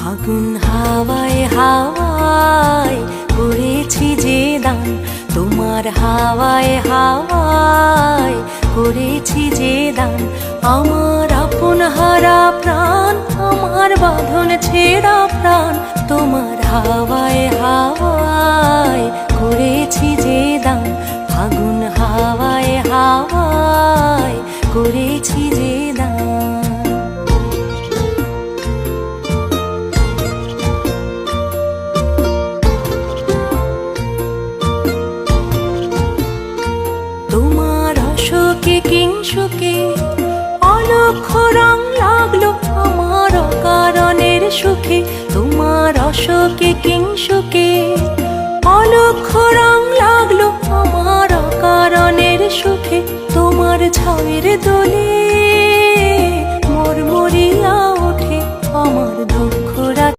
ফাগুন হাওয়ায় হাওয়ায় করেছি যে দান, তোমার হাওয়ায় হাওয়ায় করেছি যে দান। আমার আপন হারা প্রাণ, আমার বাঁধন ছেঁড়া প্রাণ, তোমার হাওয়ায় হাওয়ায় করেছি যে দান। ফাগুন হাওয়ায় হাওয়ায় করেছি যে দান। তোমার অশোকে কিংসুকে অলক্ষ্য রং লাগলো আমার অকারণের সুখে। তোমার অশোকে কিংসুকে অলক্ষ্য রং লাগলো আমার অকারণের সুখে। তোমার ছায়ের দোলে